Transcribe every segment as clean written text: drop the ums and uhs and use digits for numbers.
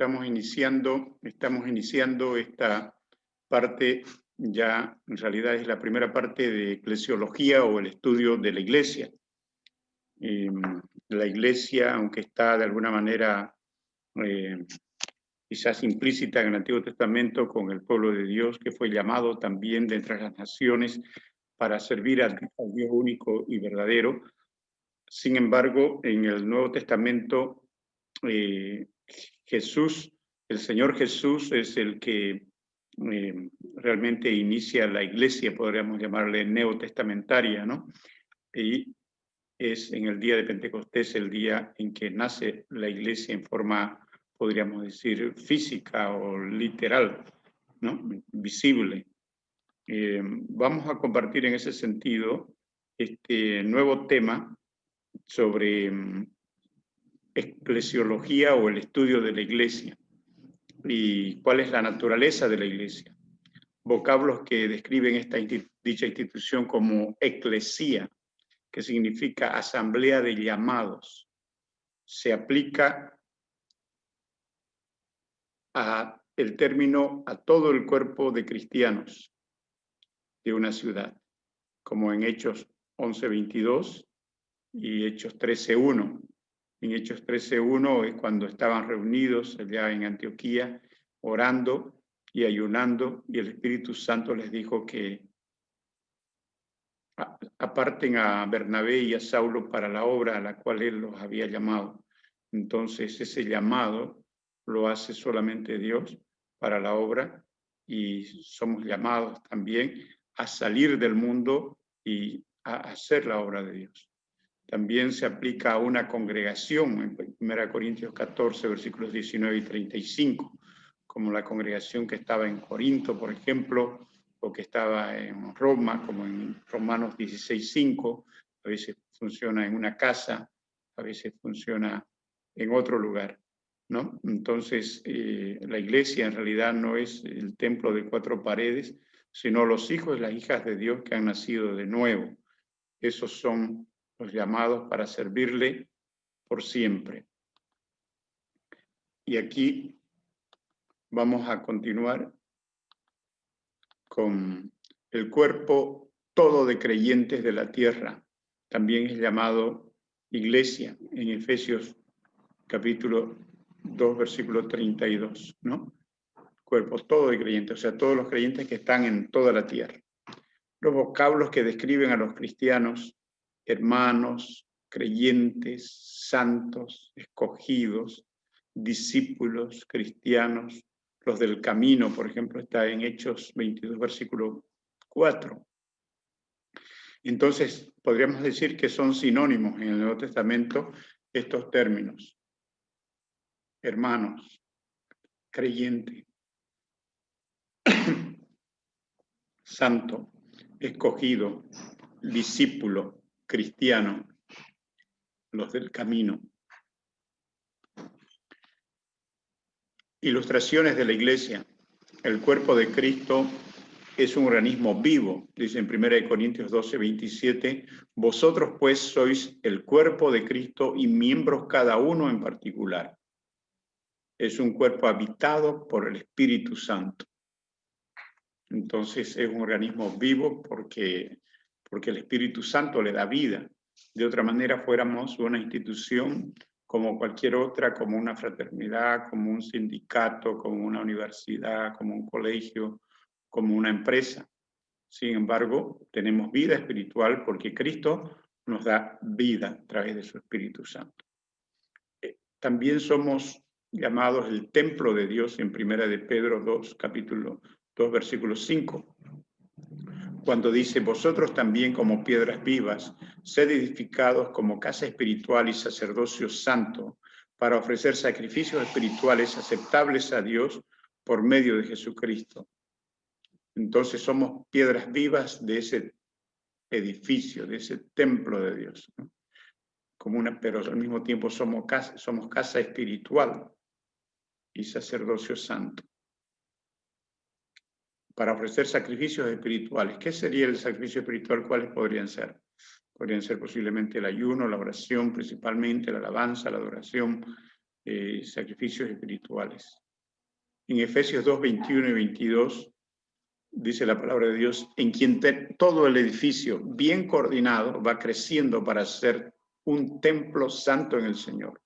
Estamos iniciando esta parte, ya en realidad es la primera parte de eclesiología o el estudio de la iglesia. La iglesia, aunque está de alguna manera quizás implícita en el Antiguo Testamento con el pueblo de Dios, que fue llamado también de entre las naciones para servir al Dios único y verdadero. Sin embargo, en el Nuevo Testamento, Jesús, el Señor Jesús es el que realmente inicia la iglesia, podríamos llamarle neotestamentaria, ¿no? Y es en el día de Pentecostés el día en que nace la iglesia en forma, podríamos decir, física o literal, ¿no? Visible. Vamos a compartir en ese sentido este nuevo tema sobre eclesiología o el estudio de la iglesia y cuál es la naturaleza de la iglesia. Vocablos que describen dicha institución como eclesía, que significa asamblea de llamados. Se aplica el término a todo el cuerpo de cristianos de una ciudad, como en Hechos 11:22 y Hechos 13:1. En Hechos 13:1 es cuando estaban reunidos allá en Antioquía, orando y ayunando, y el Espíritu Santo les dijo que aparten a Bernabé y a Saulo para la obra a la cual él los había llamado. Entonces ese llamado lo hace solamente Dios para la obra, y somos llamados también a salir del mundo y a hacer la obra de Dios. También se aplica a una congregación, en 1 Corintios 14, versículos 19 y 35, como la congregación que estaba en Corinto, por ejemplo, o que estaba en Roma, como en Romanos 16:5. A veces funciona en una casa, a veces funciona en otro lugar, ¿no? Entonces, la iglesia en realidad no es el templo de 4 paredes, sino los hijos y las hijas de Dios que han nacido de nuevo. Esos son los llamados para servirle por siempre. Y aquí vamos a continuar con el cuerpo todo de creyentes de la tierra. También es llamado iglesia en Efesios capítulo 2, versículo 32, ¿no? Cuerpo todo de creyentes, o sea, todos los creyentes que están en toda la tierra. Los vocablos que describen a los cristianos: hermanos, creyentes, santos, escogidos, discípulos, cristianos. Los del camino, por ejemplo, está en Hechos 22, versículo 4. Entonces, podríamos decir que son sinónimos en el Nuevo Testamento estos términos: hermanos, creyente, santo, escogido, discípulo, cristiano, los del camino. Ilustraciones de la iglesia. El cuerpo de Cristo es un organismo vivo, dice en 1 Corintios 12, 27, vosotros pues sois el cuerpo de Cristo y miembros cada uno en particular. Es un cuerpo habitado por el Espíritu Santo. Entonces es un organismo vivo porque el Espíritu Santo le da vida. De otra manera fuéramos una institución como cualquier otra, como una fraternidad, como un sindicato, como una universidad, como un colegio, como una empresa. Sin embargo, tenemos vida espiritual porque Cristo nos da vida a través de su Espíritu Santo. También somos llamados el templo de Dios en 1 de Pedro 2, capítulo 2, versículo 5. Cuando dice, vosotros también como piedras vivas, sed edificados como casa espiritual y sacerdocio santo, para ofrecer sacrificios espirituales aceptables a Dios por medio de Jesucristo. Entonces somos piedras vivas de ese edificio, de ese templo de Dios, ¿no? Pero al mismo tiempo somos casa espiritual y sacerdocio santo, para ofrecer sacrificios espirituales. ¿Qué sería el sacrificio espiritual? ¿Cuáles podrían ser? Podrían ser posiblemente el ayuno, la oración, principalmente la alabanza, la adoración, sacrificios espirituales. En Efesios 2, 21 y 22 dice la palabra de Dios, en quien todo el edificio bien coordinado va creciendo para ser un templo santo en el Señor,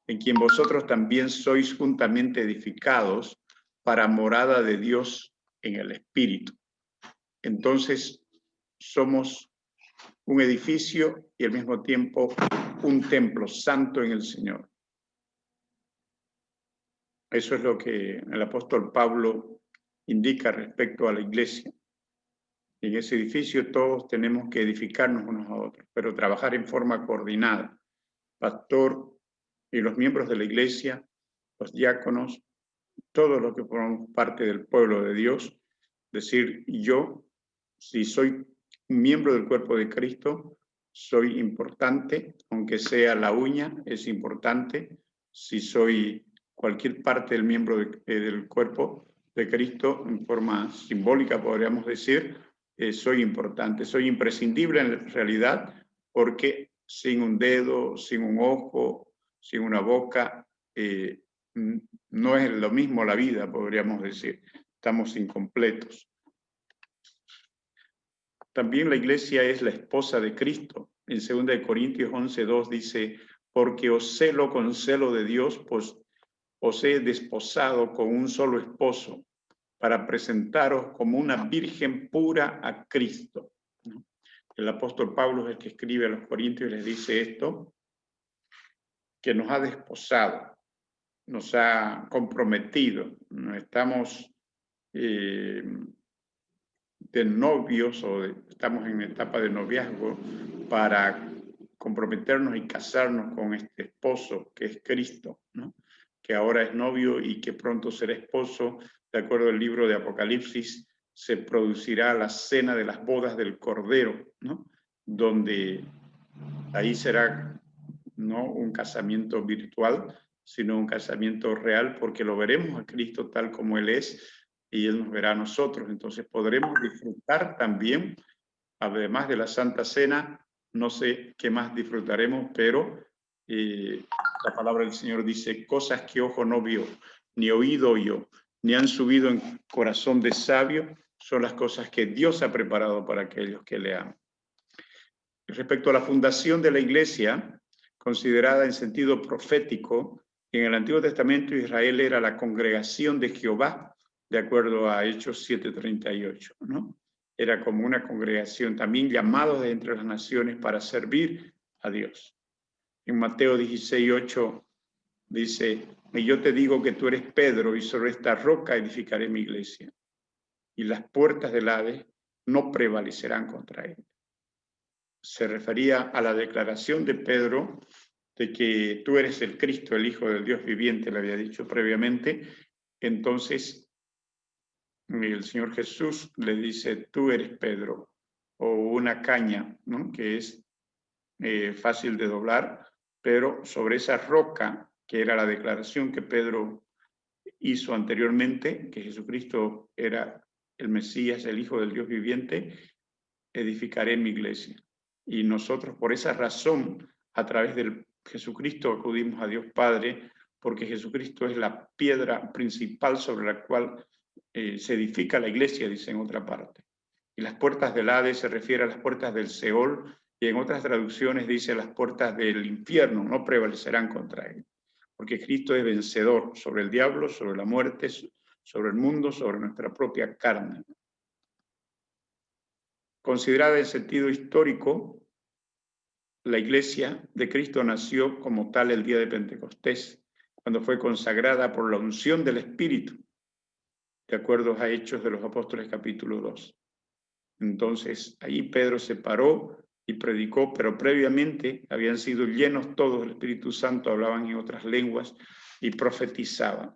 en quien vosotros también sois juntamente edificados para morada de Dios en el Espíritu. Entonces, somos un edificio y al mismo tiempo un templo santo en el Señor. Eso es lo que el apóstol Pablo indica respecto a la iglesia. En ese edificio todos tenemos que edificarnos unos a otros, pero trabajar en forma coordinada. Pastor y los miembros de la iglesia, los diáconos, todos los que formamos parte del pueblo de Dios, decir, yo, si soy un miembro del cuerpo de Cristo, soy importante, aunque sea la uña, es importante. Si soy cualquier parte del miembro del cuerpo de Cristo, en forma simbólica podríamos decir, soy importante, soy imprescindible en realidad, porque sin un dedo, sin un ojo, sin una boca, no es lo mismo la vida, podríamos decir. Estamos incompletos. También la iglesia es la esposa de Cristo. En 2 Corintios 11:2 dice, porque os celo con celo de Dios, pues os he desposado con un solo esposo, para presentaros como una virgen pura a Cristo. El apóstol Pablo es el que escribe a los Corintios y les dice esto, que nos ha desposado, nos ha comprometido, no estamos de novios estamos en etapa de noviazgo para comprometernos y casarnos con este esposo que es Cristo, ¿no? Que ahora es novio y que pronto será esposo. De acuerdo al libro de Apocalipsis, se producirá la cena de las bodas del Cordero, ¿no? Donde ahí será no un casamiento virtual, sino un casamiento real, porque lo veremos a Cristo tal como Él es y Él nos verá a nosotros. Entonces podremos disfrutar también, además de la Santa Cena, no sé qué más disfrutaremos, pero la palabra del Señor dice, cosas que ojo no vio, ni oído oyó, ni han subido en corazón de sabio, son las cosas que Dios ha preparado para aquellos que le aman. Respecto a la fundación de la iglesia, considerada en sentido profético, en el Antiguo Testamento Israel era la congregación de Jehová, de acuerdo a Hechos 7:38, ¿no? Era como una congregación, también llamados de entre las naciones para servir a Dios. En Mateo 16:8 dice, y yo te digo que tú eres Pedro, y sobre esta roca edificaré mi iglesia, y las puertas del Hades no prevalecerán contra él. Se refería a la declaración de Pedro de que tú eres el Cristo, el Hijo del Dios viviente, le había dicho previamente. Entonces el Señor Jesús le dice, tú eres Pedro, o una caña, ¿no? Que es fácil de doblar, pero sobre esa roca, que era la declaración que Pedro hizo anteriormente, que Jesucristo era el Mesías, el Hijo del Dios viviente, edificaré mi iglesia. Y nosotros por esa razón, a través del Jesucristo, acudimos a Dios Padre, porque Jesucristo es la piedra principal sobre la cual se edifica la iglesia, dice en otra parte. Y las puertas del Hades se refiere a las puertas del Seol, y en otras traducciones dice las puertas del infierno no prevalecerán contra él, porque Cristo es vencedor sobre el diablo, sobre la muerte, sobre el mundo, sobre nuestra propia carne. Considerada en sentido histórico, la iglesia de Cristo nació como tal el día de Pentecostés, cuando fue consagrada por la unción del Espíritu, de acuerdo a Hechos de los Apóstoles capítulo 2. Entonces, ahí Pedro se paró y predicó, pero previamente habían sido llenos todos del Espíritu Santo, hablaban en otras lenguas y profetizaban,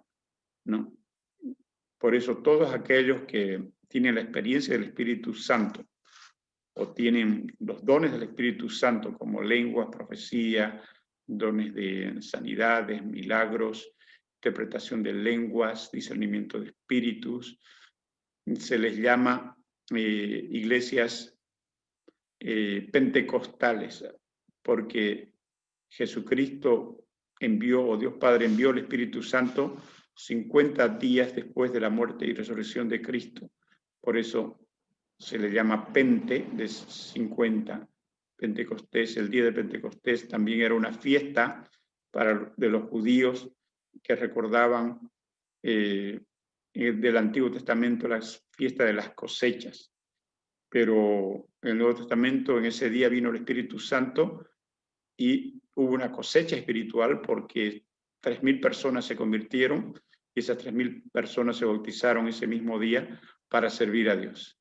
¿no? Por eso todos aquellos que tienen la experiencia del Espíritu Santo o tienen los dones del Espíritu Santo como lenguas, profecía, dones de sanidades, milagros, interpretación de lenguas, discernimiento de espíritus, se les llama iglesias pentecostales, porque Jesucristo envió, o Dios Padre envió el Espíritu Santo 50 días después de la muerte y resurrección de Cristo. Por eso se le llama Pente, de 50. Pentecostés, el día de Pentecostés también era una fiesta de los judíos que recordaban del Antiguo Testamento las fiestas de las cosechas. Pero en el Nuevo Testamento, en ese día vino el Espíritu Santo y hubo una cosecha espiritual porque 3.000 personas se convirtieron y esas 3.000 personas se bautizaron ese mismo día para servir a Dios.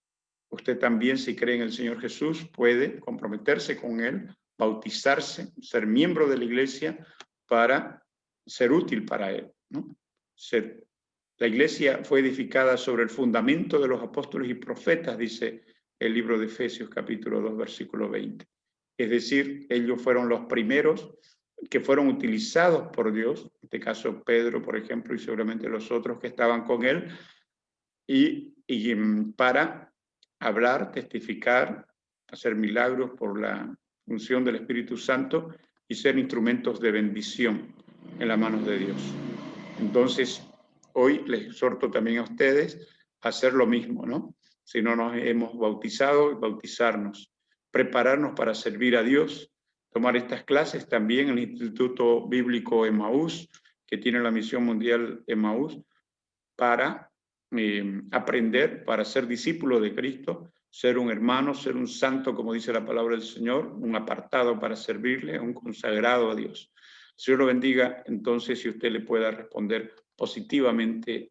Usted también, si cree en el Señor Jesús, puede comprometerse con Él, bautizarse, ser miembro de la iglesia para ser útil para Él, ¿no? La iglesia fue edificada sobre el fundamento de los apóstoles y profetas, dice el libro de Efesios capítulo 2, versículo 20. Es decir, ellos fueron los primeros que fueron utilizados por Dios, en este caso Pedro, por ejemplo, y seguramente los otros que estaban con él, y para hablar, testificar, hacer milagros por la función del Espíritu Santo y ser instrumentos de bendición en las manos de Dios. Entonces, hoy les exhorto también a ustedes a hacer lo mismo, ¿no? Si no nos hemos bautizado, bautizarnos, prepararnos para servir a Dios, tomar estas clases también en el Instituto Bíblico Emaús, que tiene la misión mundial Emaús, para aprender, para ser discípulo de Cristo, ser un hermano, ser un santo, como dice la palabra del Señor, un apartado para servirle, un consagrado a Dios. Señor lo bendiga, entonces, si usted le pueda responder positivamente